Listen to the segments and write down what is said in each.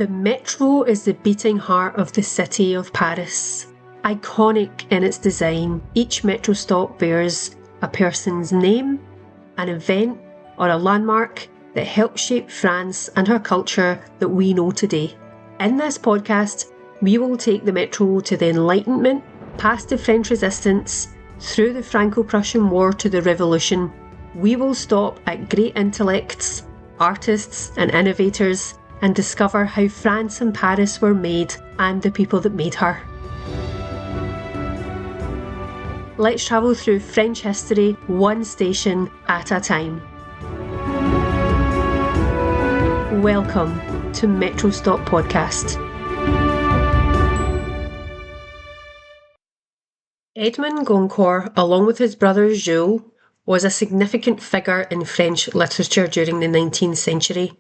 The metro is the beating heart of the city of Paris. Iconic in its design, each metro stop bears a person's name, an event, or a landmark that helped shape France and her culture that we know today. In this podcast, we will take the metro to the Enlightenment, past the French Resistance, through the Franco-Prussian War to the Revolution. We will stop at great intellects, artists and innovators and discover how France and Paris were made and the people that made her. Let's travel through French history, one station at a time. Welcome to Metro Stop Podcast. Edmond Goncourt, along with his brother Jules, was a significant figure in French literature during the 19th century.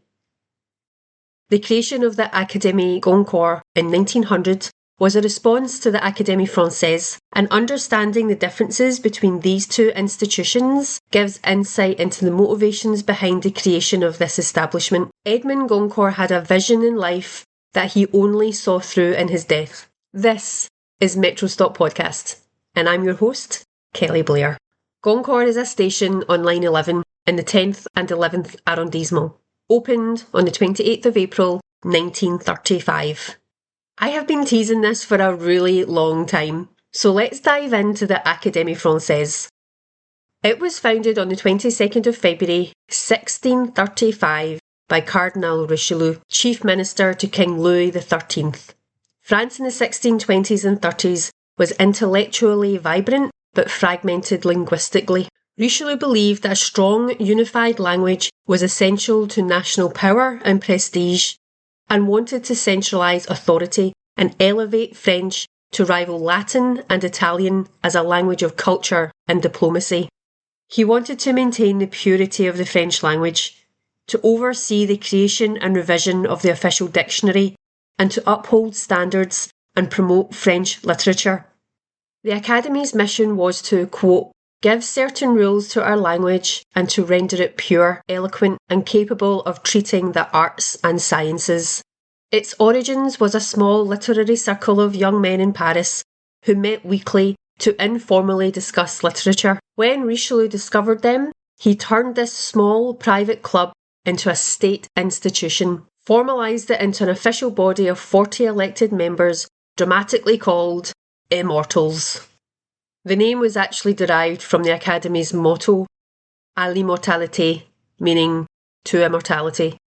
The creation of the Académie Goncourt in 1900 was a response to the Académie Française, and understanding the differences between these two institutions gives insight into the motivations behind the creation of this establishment. Edmond Goncourt had a vision in life that he only saw through in his death. This is Metro Stop Podcast, and I'm your host, Kelly Blair. Goncourt is a station on Line 11 in the 10th and 11th arrondissement, opened on the 28th of April 1935. I have been teasing this for a really long time, so let's dive into the Académie Française. It was founded on the 22nd of February 1635 by Cardinal Richelieu, Chief Minister to King Louis XIII. France in the 1620s and 30s was intellectually vibrant but fragmented linguistically. Richelieu believed that a strong, unified language was essential to national power and prestige, and wanted to centralise authority and elevate French to rival Latin and Italian as a language of culture and diplomacy. He wanted to maintain the purity of the French language, to oversee the creation and revision of the official dictionary, and to uphold standards and promote French literature. The Academy's mission was to, quote, give certain rules to our language and to render it pure, eloquent and capable of treating the arts and sciences. Its origins was a small literary circle of young men in Paris who met weekly to informally discuss literature. When Richelieu discovered them, he turned this small private club into a state institution, formalised it into an official body of 40 elected members, dramatically called Immortals. The name was actually derived from the Academy's motto, à l'immortalité, meaning to immortality,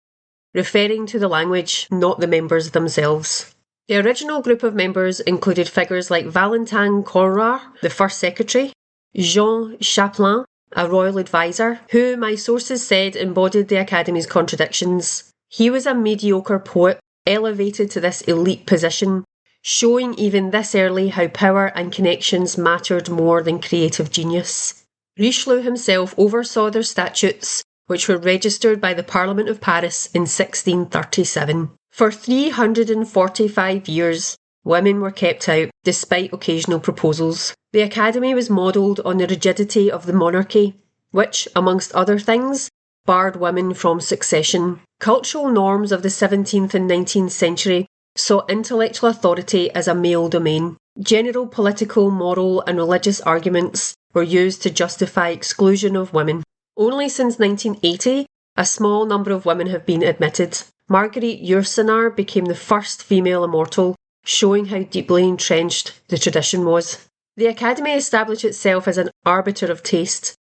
referring to the language, not the members themselves. The original group of members included figures like Valentin Conrart, the first secretary, Jean Chapelain, a royal advisor, who my sources said embodied the Academy's contradictions. He was a mediocre poet, elevated to this elite position, showing even this early how power and connections mattered more than creative genius. Richelieu himself oversaw their statutes, which were registered by the Parliament of Paris in 1637. For 345 years, women were kept out, despite occasional proposals. The Academy was modelled on the rigidity of the monarchy, which, amongst other things, barred women from succession. Cultural norms of the 17th and 19th century saw intellectual authority as a male domain. General political, moral and religious arguments were used to justify exclusion of women. Only since 1980, a small number of women have been admitted. Marguerite Yourcenar became the first female immortal, showing how deeply entrenched the tradition was. The Academy established itself as an arbiter of taste.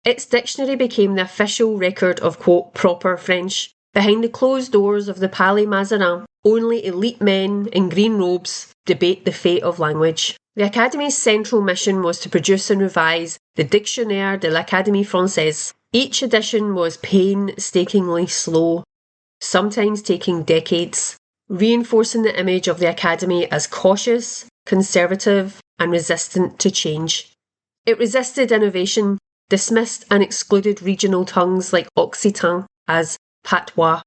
Its dictionary became the official record of, quote, proper French. Behind the closed doors of the Palais Mazarin, only elite men in green robes debate the fate of language. The Academy's central mission was to produce and revise the Dictionnaire de l'Académie Française. Each edition was painstakingly slow, sometimes taking decades, reinforcing the image of the Academy as cautious, conservative, and resistant to change. It resisted innovation, dismissed and excluded regional tongues like Occitan as patois.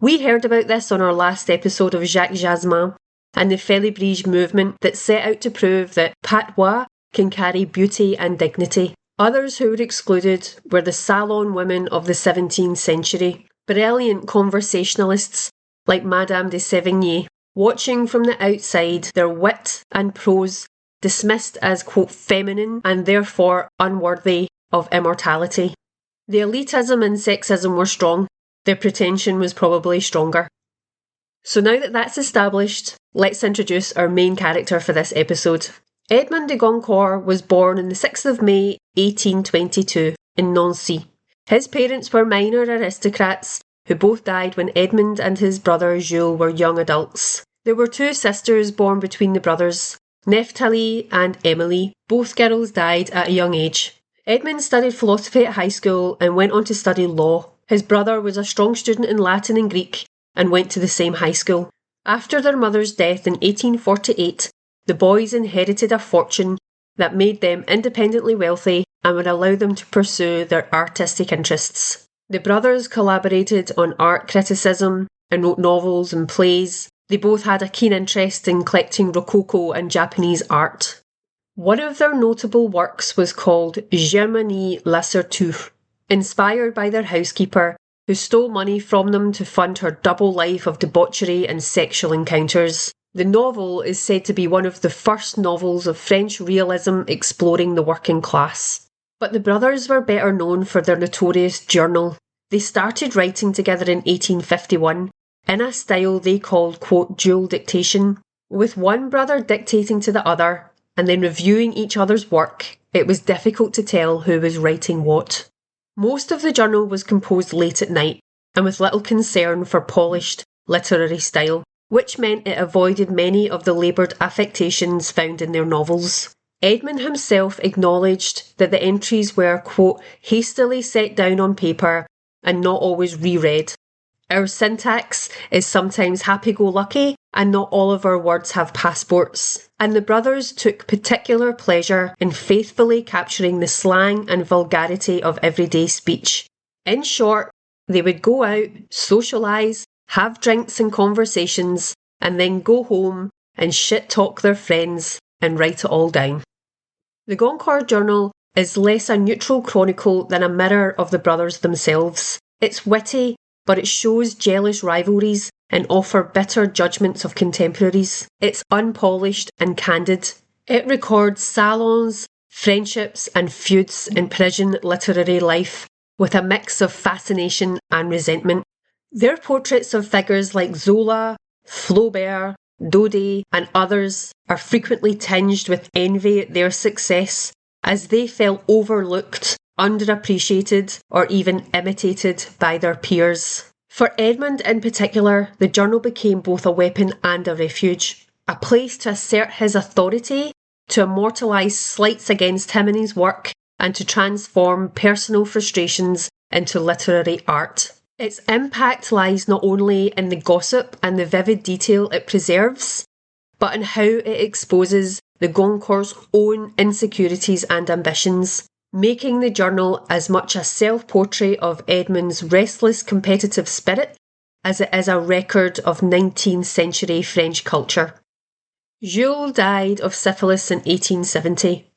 We heard about this on our last episode of Jacques Jasmin and the Félibrige movement that set out to prove that patois can carry beauty and dignity. Others who were excluded were the salon women of the 17th century, brilliant conversationalists like Madame de Sévigné, watching from the outside their wit and prose dismissed as, quote, feminine and therefore unworthy of immortality. The elitism and sexism were strong, their pretension was probably stronger. So now that that's established, let's introduce our main character for this episode. Edmond de Goncourt was born on the 6th of May 1822 in Nancy. His parents were minor aristocrats who both died when Edmond and his brother Jules were young adults. There were two sisters born between the brothers, Neftali and Emily. Both girls died at a young age. Edmond studied philosophy at high school and went on to study law. His brother was a strong student in Latin and Greek and went to the same high school. After their mother's death in 1848, the boys inherited a fortune that made them independently wealthy and would allow them to pursue their artistic interests. The brothers collaborated on art criticism and wrote novels and plays. They both had a keen interest in collecting Rococo and Japanese art. One of their notable works was called Germanie Lasserture, inspired by their housekeeper, who stole money from them to fund her double life of debauchery and sexual encounters. The novel is said to be one of the first novels of French realism exploring the working class. But the brothers were better known for their notorious journal. They started writing together in 1851 in a style they called, quote, dual dictation, with one brother dictating to the other and then reviewing each other's work. It was difficult to tell who was writing what. Most of the journal was composed late at night and with little concern for polished literary style, which meant it avoided many of the laboured affectations found in their novels. Edmond himself acknowledged that the entries were, quote, hastily set down on paper and not always reread. Our syntax is sometimes happy-go-lucky and not all of our words have passports. And the brothers took particular pleasure in faithfully capturing the slang and vulgarity of everyday speech. In short, they would go out, socialise, have drinks and conversations, and then go home and shit-talk their friends and write it all down. The Goncourt journal is less a neutral chronicle than a mirror of the brothers themselves. It's witty, but it shows jealous rivalries and offer bitter judgments of contemporaries. It's unpolished and candid. It records salons, friendships and feuds in Parisian literary life with a mix of fascination and resentment. Their portraits of figures like Zola, Flaubert, Daudet and others are frequently tinged with envy at their success as they felt overlooked, underappreciated or even imitated by their peers. For Edmond in particular, the journal became both a weapon and a refuge, a place to assert his authority, to immortalise slights against him and his work, and to transform personal frustrations into literary art. Its impact lies not only in the gossip and the vivid detail it preserves, but in how it exposes the Goncourt's own insecurities and ambitions, making the journal as much a self-portrait of Edmond's restless competitive spirit as it is a record of 19th century French culture. Jules died of syphilis in 1870,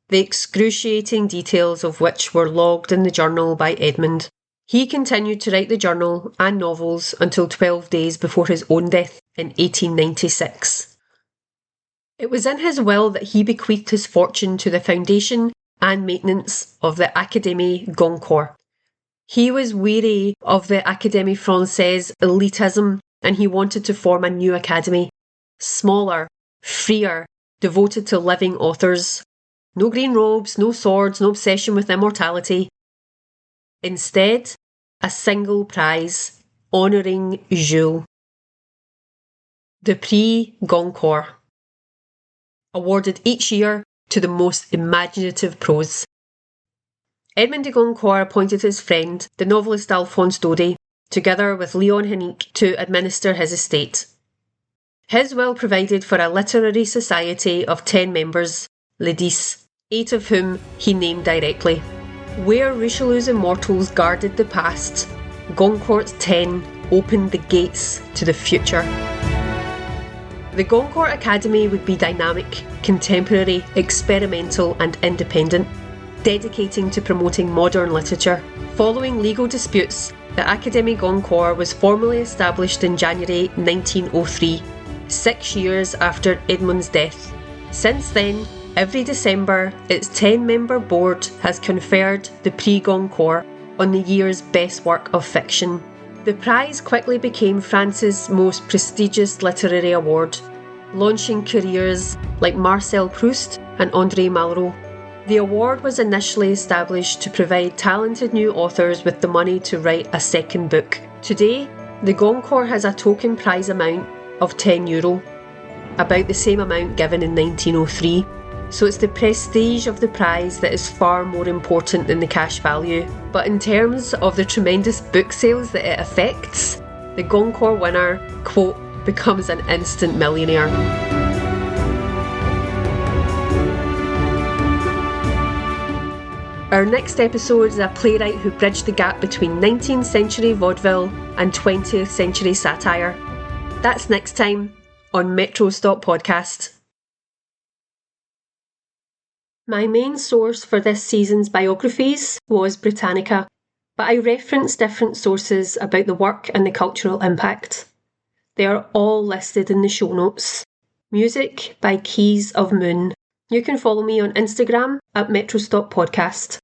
the excruciating details of which were logged in the journal by Edmond. He continued to write the journal and novels until 12 days before his own death in 1896. It was in his will that he bequeathed his fortune to the foundation and maintenance of the Académie Goncourt. He was weary of the Académie Française elitism and he wanted to form a new academy, smaller, freer, devoted to living authors. No green robes, no swords, no obsession with immortality. Instead, a single prize honouring Jules. The Prix Goncourt, awarded each year to the most imaginative prose. Edmond de Goncourt appointed his friend, the novelist Alphonse Daudet, together with Léon Hennique, to administer his estate. His will provided for a literary society of 10 members, les 10, 8 of whom he named directly. Where Richelieu's immortals guarded the past, Goncourt's 10 opened the gates to the future. The Goncourt Academy would be dynamic, contemporary, experimental and independent, dedicating to promoting modern literature. Following legal disputes, The Académie Goncourt was formally established in January 1903, 6 years after Edmond's death. Since then, every December, its 10-member board has conferred the Prix Goncourt on the year's best work of fiction. The prize quickly became France's most prestigious literary award, launching careers like Marcel Proust and André Malraux. The award was initially established to provide talented new authors with the money to write a second book. Today, the Goncourt has a token prize amount of €10, about the same amount given in 1903. So it's the prestige of the prize that is far more important than the cash value. But in terms of the tremendous book sales that it affects, the Goncourt winner, quote, becomes an instant millionaire. Our next episode is a playwright who bridged the gap between 19th century vaudeville and 20th century satire. That's next time on Metro Stop Podcast. My main source for this season's biographies was Britannica, but I referenced different sources about the work and the cultural impact. They are all listed in the show notes. Music by Keys of Moon. You can follow me on Instagram at Metro Stop Podcast.